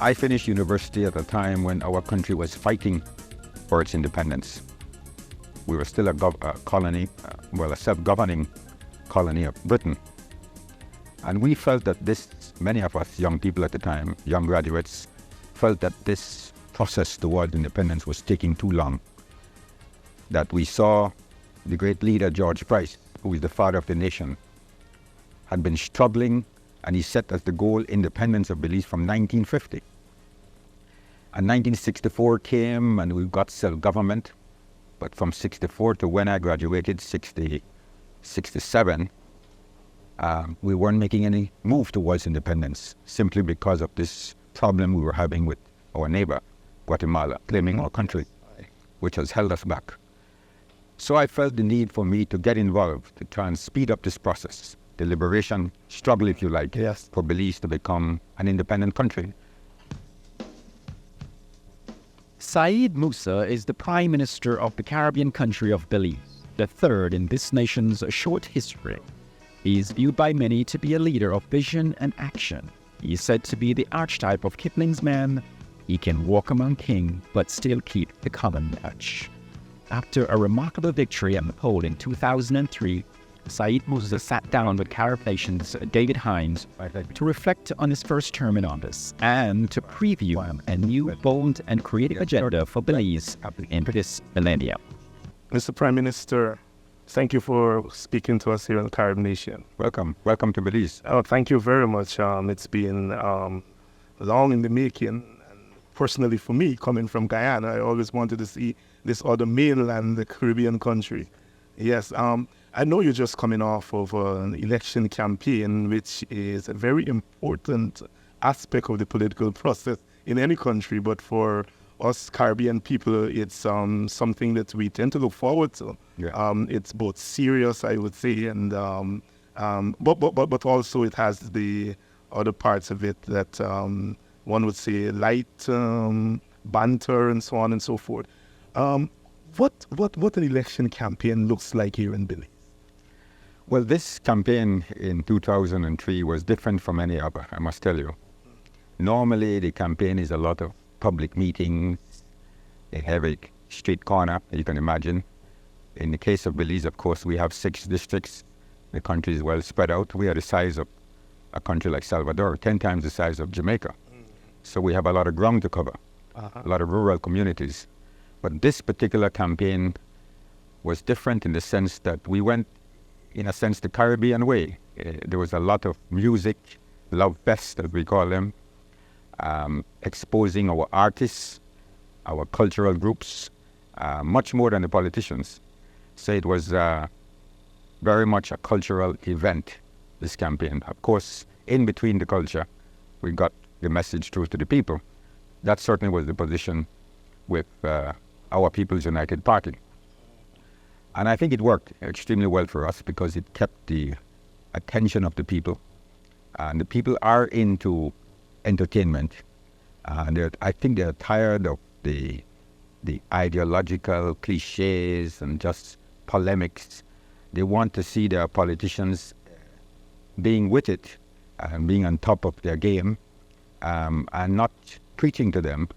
I finished university at a time when our country was fighting for its independence. We were still a colony, a self-governing colony of Britain. And we felt that many of us young people at the time, young graduates, felt that this process toward independence was taking too long. That we saw the great leader, George Price, who is the father of the nation, had been struggling, and he set as the goal independence of Belize from 1950. And 1964 came and we got self-government, but from 64 to when I graduated, 67, we weren't making any move towards independence, simply because of this problem we were having with our neighbor, Guatemala, claiming our country, which has held us back. So I felt the need for me to get involved, to try and speed up this process, the liberation struggle, if you like, yes, for Belize to become an independent country. Said Musa is the Prime Minister of the Caribbean country of Belize, the third in this nation's short history. He is viewed by many to be a leader of vision and action. He is said to be the archetype of Kipling's man. He can walk among kings, but still keep the common touch. After a remarkable victory at the poll in 2003, Said Musa sat down with Carib nation's David Hines to reflect on his first term in office and to preview a new, bold and creative agenda for Belize in this millennium. Mr. Prime Minister, thank you for speaking to us here in the Carib Nation. Welcome. Welcome to Belize. Oh, thank you very much. It's been long in the making. And personally, for me, coming from Guyana, I always wanted to see this other mainland, the Caribbean country. Yes, I know you're just coming off of an election campaign, which is a very important aspect of the political process in any country. But for us Caribbean people, it's something that we tend to look forward to. Yeah. It's both serious, I would say, and but also it has the other parts of it that one would say light banter and so on and so forth. What an election campaign looks like here in Belize? Well, this campaign in 2003 was different from any other, I must tell you. Normally, the campaign is a lot of public meetings in every street corner, you can imagine. In the case of Belize, of course, we have 6 districts. The country is well spread out. We are the size of a country like Salvador, 10 times the size of Jamaica. So we have a lot of ground to cover, a lot of rural communities. But this particular campaign was different in the sense that we went, in a sense, the Caribbean way. There was a lot of music, love fest, as we call them, exposing our artists, our cultural groups, much more than the politicians. So it was very much a cultural event, this campaign. Of course, in between the culture, we got the message through to the people. That certainly was the position with our People's United Party. And I think it worked extremely well for us because it kept the attention of the people. And the people are into entertainment. I think they're tired of the ideological cliches and just polemics. They want to see their politicians being with it and being on top of their game and not preaching to them,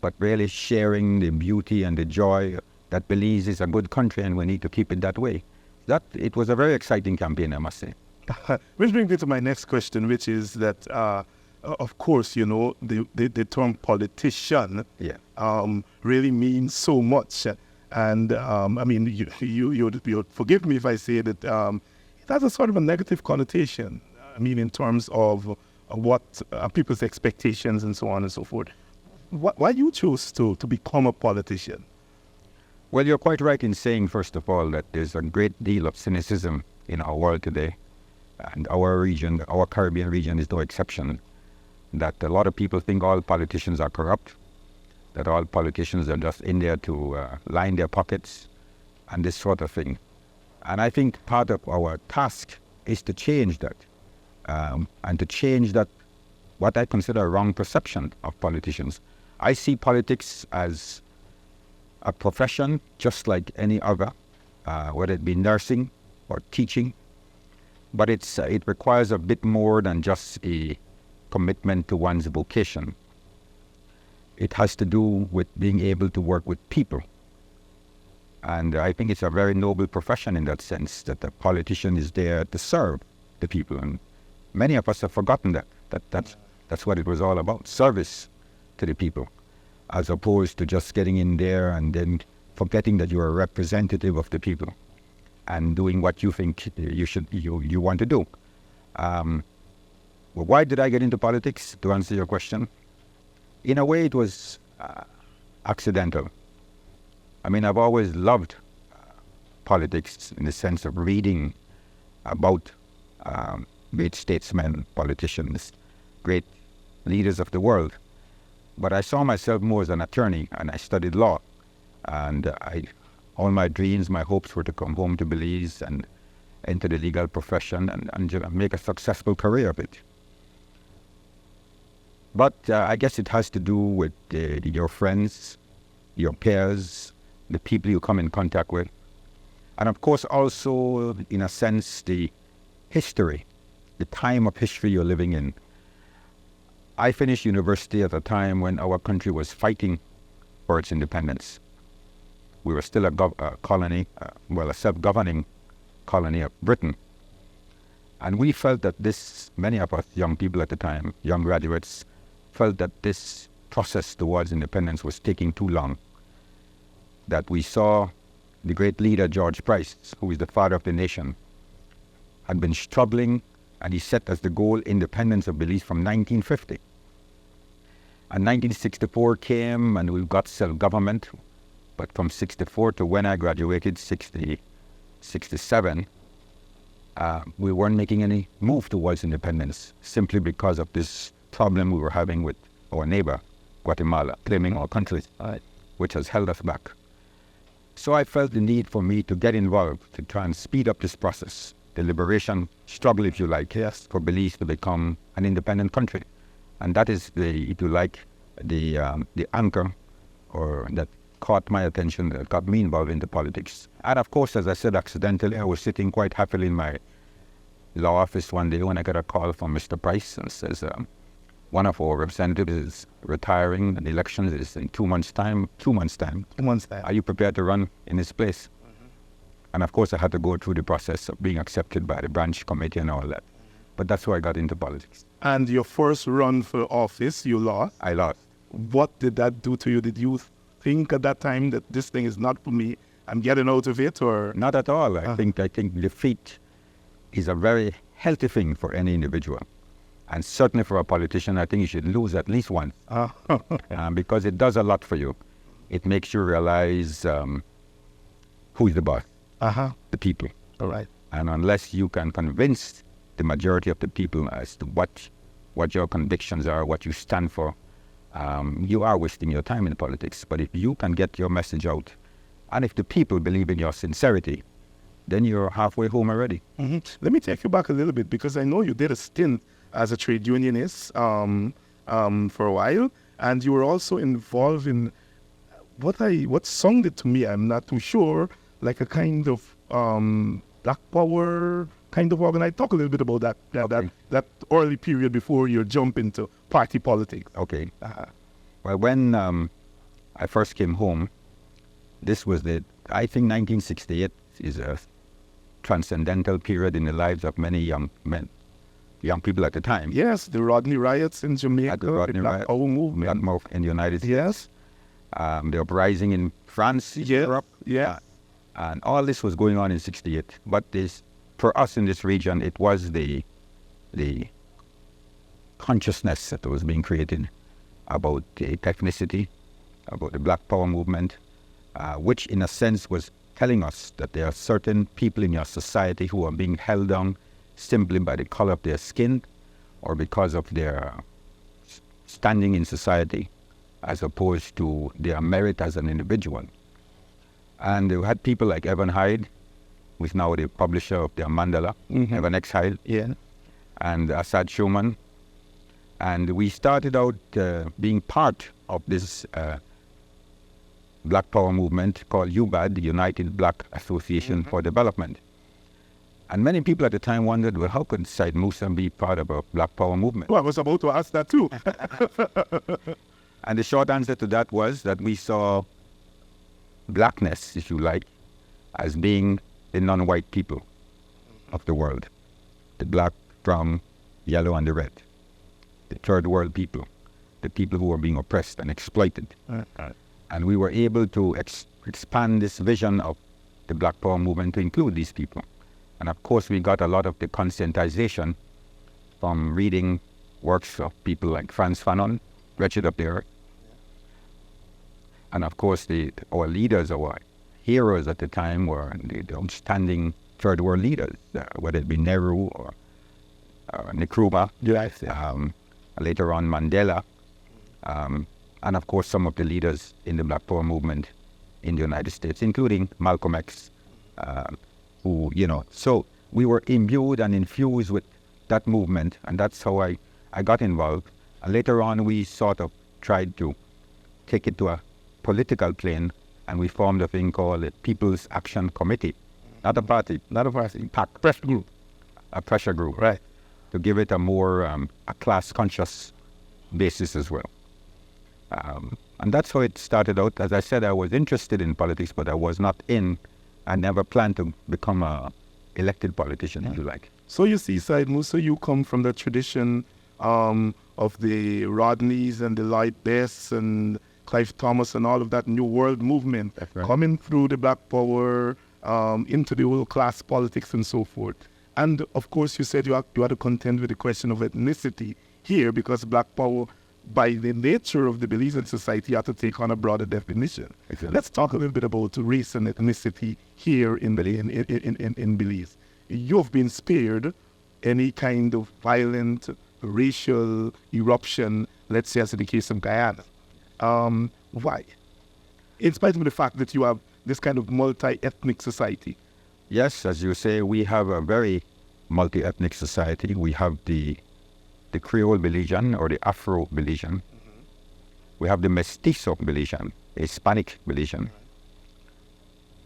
but really sharing the beauty and the joy that Belize is a good country and we need to keep it that way. It was a very exciting campaign, I must say. Which brings me to my next question, which is that, of course, you know, the term politician really means so much. And, I mean, you'd forgive me if I say that it has a sort of a negative connotation, I mean, in terms of what people's expectations and so on and so forth. Why you chose to become a politician? Well, you're quite right in saying, first of all, that there's a great deal of cynicism in our world today. And our region, our Caribbean region, is no exception. That a lot of people think all politicians are corrupt, that all politicians are just in there to line their pockets and this sort of thing. And I think part of our task is to change that, and to change that, what I consider a wrong perception of politicians. I see politics as a profession just like any other, whether it be nursing or teaching, but it requires a bit more than just a commitment to one's vocation. it has to do with being able to work with people. And I think it's a very noble profession in that sense, that the politician is there to serve the people. And many of us have forgotten that's what it was all about, service to the people, as opposed to just getting in there and then forgetting that you're a representative of the people and doing what you think you want to do. Well, why did I get into politics, to answer your question? In a way, it was accidental. I mean, I've always loved politics in the sense of reading about great statesmen, politicians, great leaders of the world. But I saw myself more as an attorney, and I studied law. And all my dreams, my hopes were to come home to Belize and enter the legal profession and make a successful career of it. But I guess it has to do with your friends, your peers, the people you come in contact with. And of course also, in a sense, the history, the time of history you're living in. I finished university at a time when our country was fighting for its independence. We were still a colony, a self-governing colony of Britain. And we felt that many of us young people at the time, young graduates, felt that this process towards independence was taking too long. That we saw the great leader, George Price, who is the father of the nation, had been struggling, and he set as the goal independence of Belize from 1950. And 1964 came, and we got self-government. But from 64 to when I graduated, 67, we weren't making any move towards independence, simply because of this problem we were having with our neighbor, Guatemala, claiming our country, which has held us back. So I felt the need for me to get involved, to try and speed up this process, the liberation struggle, if you like, for Belize to become an independent country. And that is the anchor, or that caught my attention, that got me involved into politics. And of course, as I said, accidentally, I was sitting quite happily in my law office one day when I got a call from Mr. Price and says, one of our representatives is retiring and the election is in 2 months' time. 2 months' time. 2 months' time. Are you prepared to run in his place? Mm-hmm. And of course, I had to go through the process of being accepted by the branch committee and all that. But that's how I got into politics. And your first run for office, you lost? I lost. What did that do to you? Did you think at that time that this thing is not for me, I'm getting out of it, or? Not at all. I think defeat is a very healthy thing for any individual. And certainly for a politician, I think you should lose at least once. Because it does a lot for you. It makes you realize who is the boss, the people. All right. And unless you can convince the majority of the people as to what your convictions are, what you stand for, you are wasting your time in politics. But if you can get your message out, and if the people believe in your sincerity, then you're halfway home already. Mm-hmm. Let me take you back a little bit, because I know you did a stint as a trade unionist for a while, and you were also involved in what sounded to me, I'm not too sure, like a kind of Black Power kind of organized. Talk a little bit about that early period before you jump into party politics. Okay. Well, when I first came home, this was I think 1968 is a transcendental period in the lives of many young people at the time. Yes, the Rodney riots in Jamaica, the Black Power movement. In the United States. Yes. The uprising in France, Europe. Yeah. And all this was going on in 68. But for us in this region, it was the consciousness that was being created about the ethnicity, about the Black Power movement, which in a sense was telling us that there are certain people in your society who are being held down simply by the color of their skin or because of their standing in society, as opposed to their merit as an individual. And we had people like Evan Hyde, who is now the publisher of the Mandala, Evan X. Hyde, and Assad Schumann. And we started out being part of this Black Power movement called UBAD, the United Black Association for Development. And many people at the time wondered, well, how could Musa be part of a Black Power movement? Well, I was about to ask that too. And the short answer to that was that we saw blackness, if you like, as being the non-white people of the world. The black, brown, yellow, and the red. The third world people. The people who were being oppressed and exploited. And we were able to expand this vision of the Black Power movement to include these people. And of course, we got a lot of the conscientization from reading works of people like Frantz Fanon, Wretched Up There. And of course, our leaders, our heroes at the time were the outstanding third world leaders, whether it be Nehru or Nkrumah, later on Mandela, and of course some of the leaders in the Black Power movement in the United States, including Malcolm X, who, so we were imbued and infused with that movement, and that's how I got involved. And later on, we sort of tried to take it to a political plane, and we formed a thing called the People's Action Committee. Not a party, pressure group. A pressure group, Right. To give it a more a class-conscious basis as well. And that's how it started out. As I said, I was interested in politics, but I was not I never planned to become a elected politician, if you like. So you see, Said Musa, you come from the tradition of the Rodneys and the Lloyd Bess and Clive Thomas and all of that New World movement, Right. coming through the Black Power into the whole class politics and so forth. And of course, you said you had to contend with the question of ethnicity here, because Black Power, by the nature of the Belizean society, had to take on a broader definition. Exactly. Let's talk a little bit about race and ethnicity here in Belize. You've been spared any kind of violent racial eruption, let's say as in the case of Guyana. Why? In spite of the fact that you have this kind of multi-ethnic society. Yes, as you say, we have a very multi-ethnic society. We have the Creole Belizean or the Afro Belizean. We have the Mestizo Belizean, Hispanic Belizean,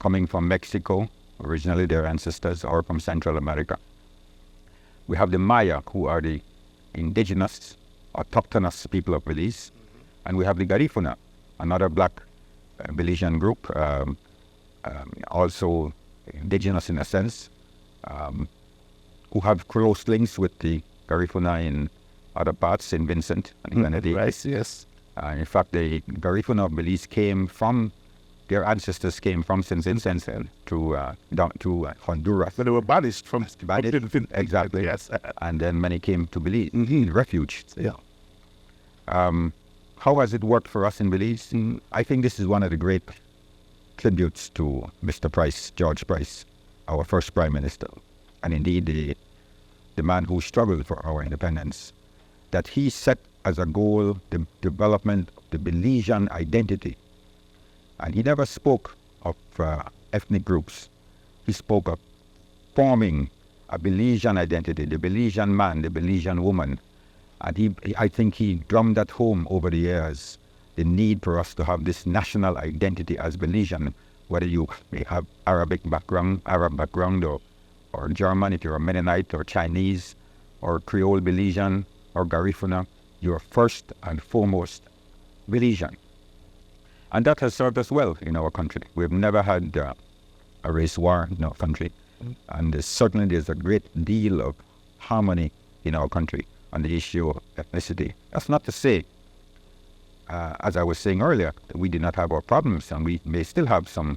coming from Mexico, originally their ancestors, or from Central America. We have the Maya, who are the indigenous, autochthonous people of Belize. And we have the Garifuna, another black Belizean group, also indigenous in a sense, who have close links with the Garifuna in other parts, St. Vincent and Grenadines. Right, yes. In fact, the Garifuna of Belize their ancestors came from St. Vincent down to Honduras. So they were banished from Exactly. Yes. And then many came to Belize, refuge. Yeah. How has it worked for us in Belize? I think this is one of the great tributes to Mr. Price, George Price, our first Prime Minister, and indeed the man who struggled for our independence, that he set as a goal the development of the Belizean identity. And he never spoke of ethnic groups. He spoke of forming a Belizean identity, the Belizean man, the Belizean woman. And I think he drummed that home over the years, the need for us to have this national identity as Belizean, whether you may have Arab background, or German, if you're a Mennonite, or Chinese, or Creole Belizean, or Garifuna, you're first and foremost Belizean. And that has served us well in our country. We've never had a race war in our country. And certainly there's a great deal of harmony in our country on the issue of ethnicity. That's not to say, as I was saying earlier, that we did not have our problems, and we may still have some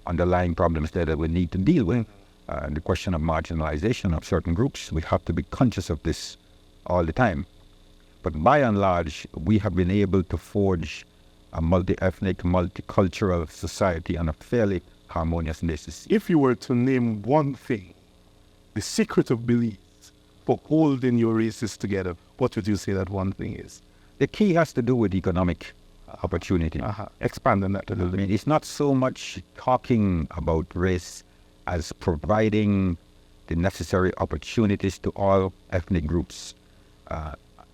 underlying problems there that we need to deal with. The question of marginalization of certain groups, we have to be conscious of this all the time. But by and large, we have been able to forge a multi-ethnic, multicultural society on a fairly harmonious basis. If you were to name one thing, the secret of Belize for holding your races together, what would you say that one thing is? The key has to do with economic opportunity. Expand on that a little I bit. mean, it's not so much talking about race as providing the necessary opportunities to all ethnic groups.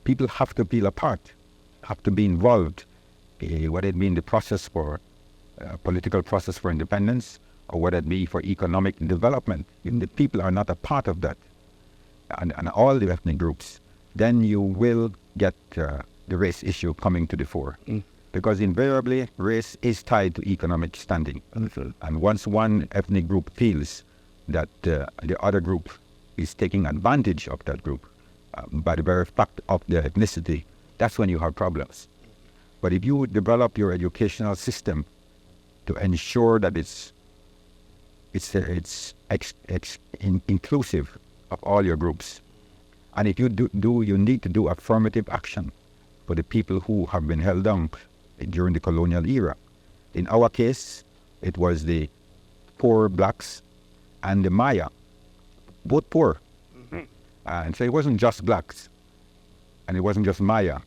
People have to feel a part, have to be involved, whether it be in the process for political process for independence, or whether it be for economic development. If the people are not a part of that, and all the ethnic groups, then you will get the race issue coming to the fore. Because invariably, race is tied to economic standing. And once one ethnic group feels that the other group is taking advantage of that group by the very fact of their ethnicity, that's when you have problems. But if you develop your educational system to ensure that it's inclusive of all your groups, and if you you need to do affirmative action for the people who have been held down during the colonial era. In our case, it was the poor blacks and the Maya, both poor. And so it wasn't just blacks, and it wasn't just Maya.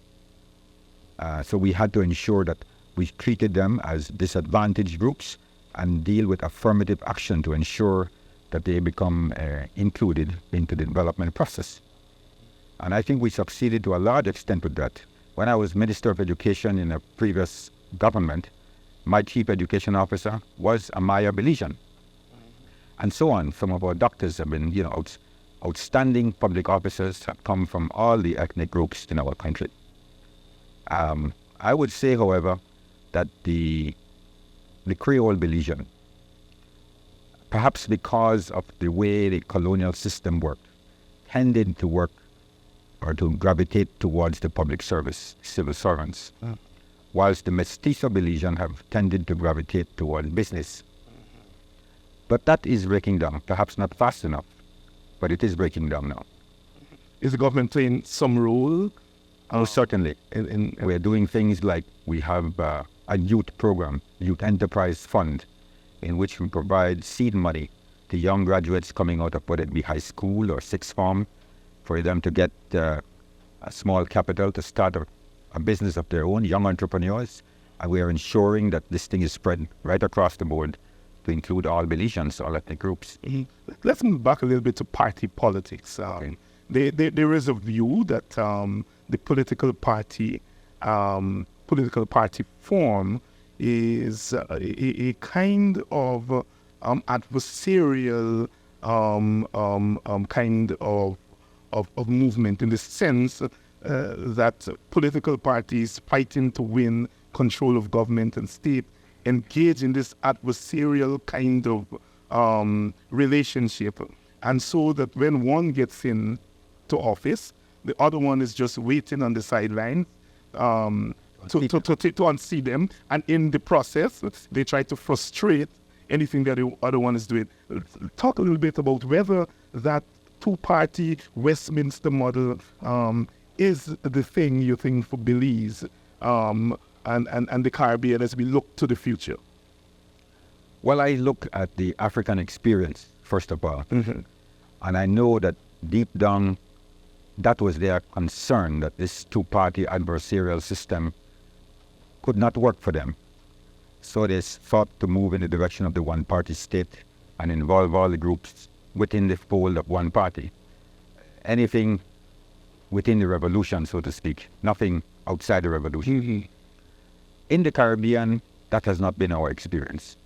So we had to ensure that we treated them as disadvantaged groups and deal with affirmative action to ensure that they become included into the development process. And I think we succeeded to a large extent with that. When I was Minister of Education in a previous government, my Chief Education Officer was a Maya Belizean. And so on. Some of our doctors have been, outstanding public officers have come from all the ethnic groups in our country. I would say, however, that the Creole Belizean, perhaps because of the way the colonial system worked, tended to work or to gravitate towards the public service, civil servants, whilst the Mestizo Belizean have tended to gravitate towards business. But that is breaking down, perhaps not fast enough, but it is breaking down now. Is the government playing some role? Oh, certainly. We're doing things like we have a youth program, Youth Enterprise Fund, in which we provide seed money to young graduates coming out of whether it be high school or sixth form, for them to get a small capital to start a business of their own, young entrepreneurs. And we are ensuring that this thing is spread right across the board to include all Belizeans, all ethnic groups. Let's move back a little bit to party politics. There is a view that the political party form is a kind of adversarial kind of movement, in the sense that political parties fighting to win control of government and state engage in this adversarial kind of relationship, and so that when one gets in to office, the other one is just waiting on the sideline to unseat them, and in the process they try to frustrate anything that the other one is doing. Talk a little bit about whether that two-party Westminster model is the thing you think for Belize and the Caribbean as we look to the future. Well, I look at the African experience, first of all, and I know that deep down that was their concern, that this two-party adversarial system could not work for them. So they sought to move in the direction of the one-party state and involve all the groups within the fold of one party. Anything within the revolution, so to speak, nothing outside the revolution. In the Caribbean, that has not been our experience.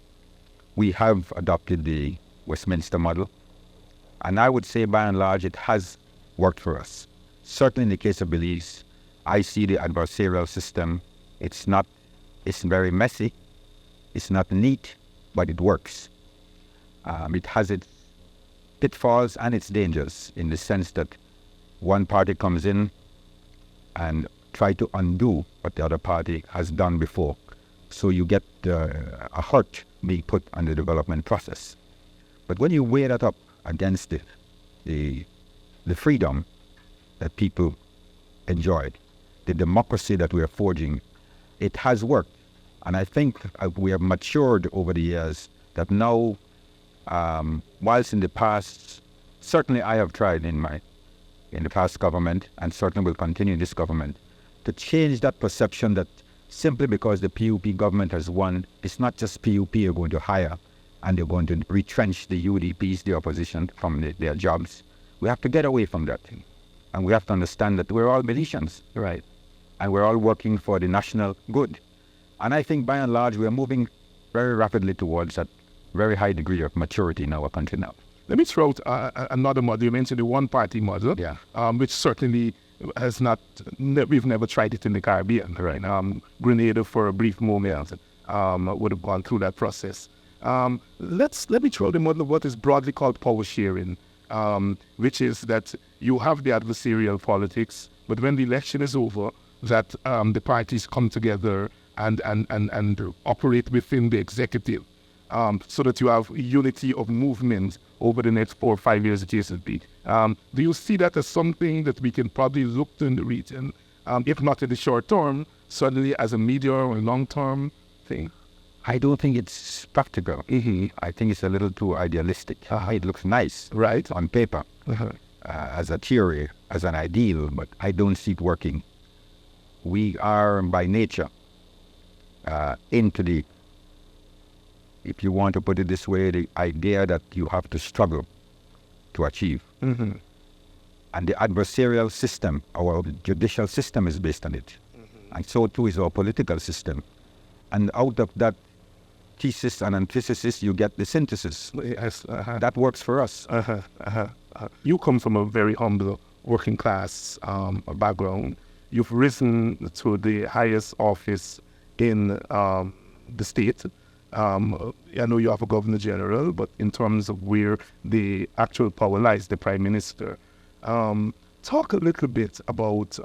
We have adopted the Westminster model, and I would say by and large it has worked for us. Certainly in the case of Belize, I see the adversarial system. It's very messy, it's not neat, but it works. It has its pitfalls and its dangers, in the sense that one party comes in and try to undo what the other party has done before. So you get a hurt being put on the development process. But when you weigh that up against the freedom that people enjoyed, the democracy that we are forging, it has worked. And I think we have matured over the years that now, whilst in the past, certainly I have tried in the past government, and certainly will continue in this government, to change that perception that simply because the PUP government has won, it's not just PUP you're going to hire and they're going to retrench the UDPs, the opposition, from their jobs. We have to get away from that. And we have to understand that we're all Belizeans, right? And we're all working for the national good. And I think by and large, we are moving very rapidly towards that very high degree of maturity in our country now. Let me throw out another model. You mentioned the one-party model, which certainly we've never tried it in the Caribbean. Right. Grenada for a brief moment would have gone through that process. Let me throw the model of what is broadly called power sharing, which is that you have the adversarial politics, but when the election is over, that the parties come together and operate within the executive, so that you have unity of movement over the next 4 or 5 years adjacently. Do you see that as something that we can probably look to in the region, if not in the short term, certainly as a medium or long-term thing? I don't think it's practical. I think it's a little too idealistic. It looks nice, right, on paper, as a theory, as an ideal, but I don't see it working. We are by nature into the, if you want to put it this way, the idea that you have to struggle to achieve. And the adversarial system, our judicial system is based on it. And so too is our political system. And out of that thesis and antithesis, you get the synthesis. Yes, that works for us. You come from a very humble working class background. You've risen to the highest office in the state. I know you have a Governor General, but in terms of where the actual power lies, the Prime Minister. Talk a little bit about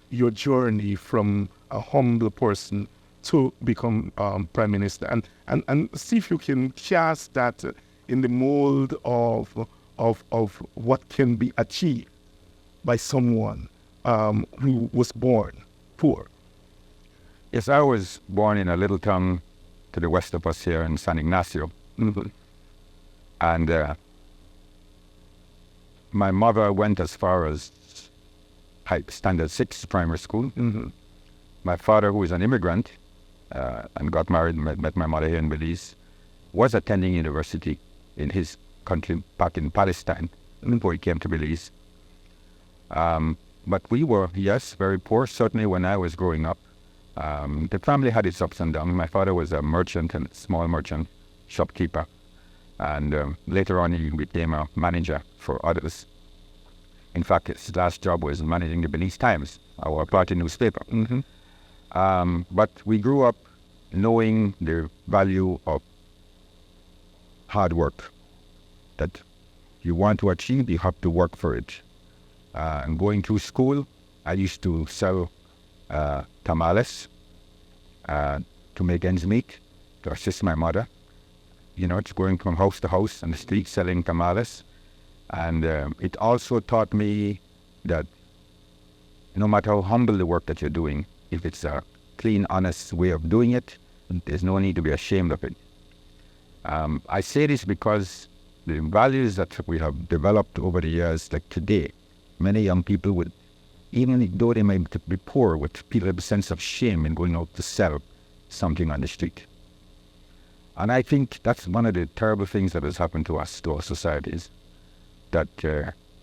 your journey from a humble person to become Prime Minister, and see if you can cast that in the mold of what can be achieved by someone who was born poor. Yes, I was born in a little town to the west of us here in San Ignacio. And my mother went as far as Standard 6 primary school. My father, who is an immigrant and got married, met my mother here in Belize, was attending university in his country back in Palestine before he came to Belize. But we were, yes, very poor, certainly when I was growing up. The family had its ups and downs. My father was a merchant, and small merchant, shopkeeper. And later on, he became a manager for others. In fact, his last job was managing the Belize Times, our party newspaper. But we grew up knowing the value of hard work, that you want to achieve, you have to work for it. And going through school, I used to sell tamales to make ends meet, to assist my mother. You know, it's going from house to house on the street selling tamales. And it also taught me that no matter how humble the work that you're doing, if it's a clean, honest way of doing it, there's no need to be ashamed of it. I say this because the values that we have developed over the years, like today, many young people would, even though they may be poor, would feel a sense of shame in going out to sell something on the street. And I think that's one of the terrible things that has happened to us, to our societies, that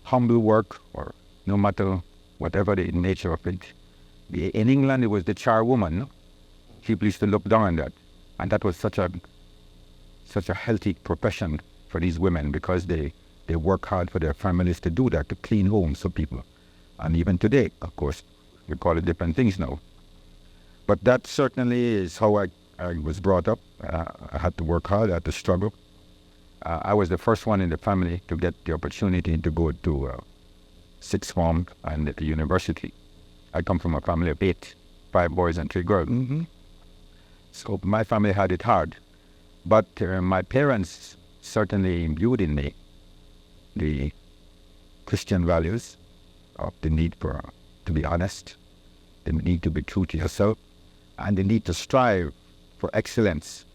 humble work, or no matter whatever the nature of it. In England, it was the charwoman. No? People used to look down on that. And that was such a healthy profession for these women, because they work hard for their families to do that, to clean homes for people. And even today, of course, we call it different things now. But that certainly is how I was brought up. I had to work hard, I had to struggle. I was the first one in the family to get the opportunity to go to sixth form and at the university. I come from a family of 8, 5 boys and 3 girls. So my family had it hard. But my parents certainly imbued in me the Christian values of the need to be honest, the need to be true to yourself, and the need to strive for excellence.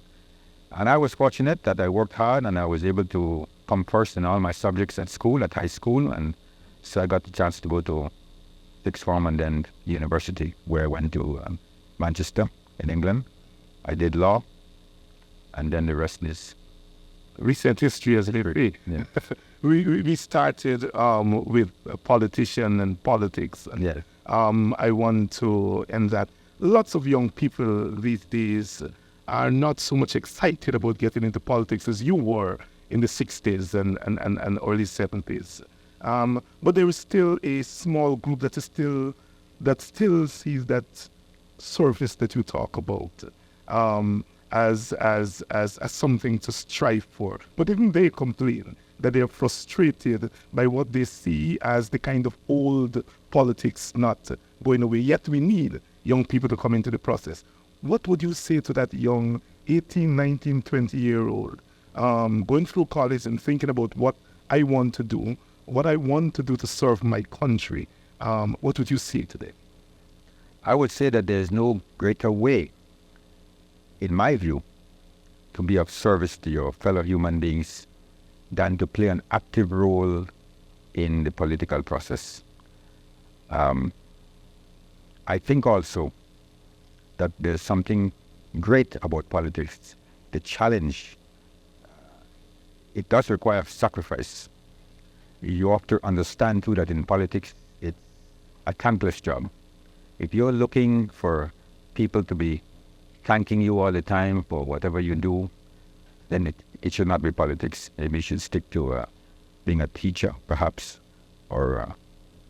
And I was fortunate that I worked hard and I was able to come first in all my subjects at school, at high school, and so I got the chance to go to sixth form and then university, where I went to Manchester in England. I did law, and then the rest is recent history as history. Yeah. We started with a politician and politics. And, yeah. I want to end that. Lots of young people these days are not so much excited about getting into politics as you were in the 60s and early 70s. But there is still a small group that still sees that surface that you talk about as something to strive for. But even they complain that they are frustrated by what they see as the kind of old politics not going away. Yet we need young people to come into the process. What would you say to that young 18, 19, 20-year-old going through college and thinking about what I want to do to serve my country? What would you say to them? I would say that there's no greater way, in my view, to be of service to your fellow human beings than to play an active role in the political process. I think also that there's something great about politics. The challenge, it does require sacrifice. You have to understand too that in politics, it's a thankless job. If you're looking for people to be thanking you all the time for whatever you do, then it should not be politics. Maybe you should stick to being a teacher, perhaps, or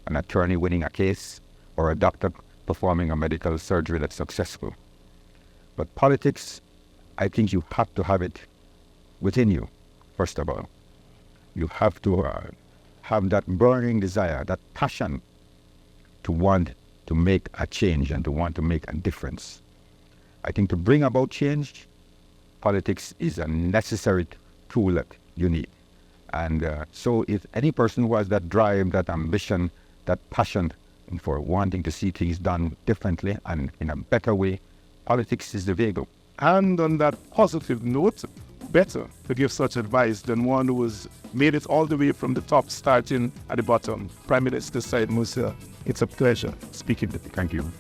an attorney winning a case, or a doctor performing a medical surgery that's successful. But politics, I think you have to have it within you, first of all. You have to have that burning desire, that passion to want to make a change and to want to make a difference. I think to bring about change, politics is a necessary tool that you need. And so if any person who has that drive, that ambition, that passion for wanting to see things done differently and in a better way, politics is the vehicle. And on that positive note, better to give such advice than one who has made it all the way from the top, starting at the bottom. Prime Minister Syed Musa, it's a pleasure speaking with you. Thank you.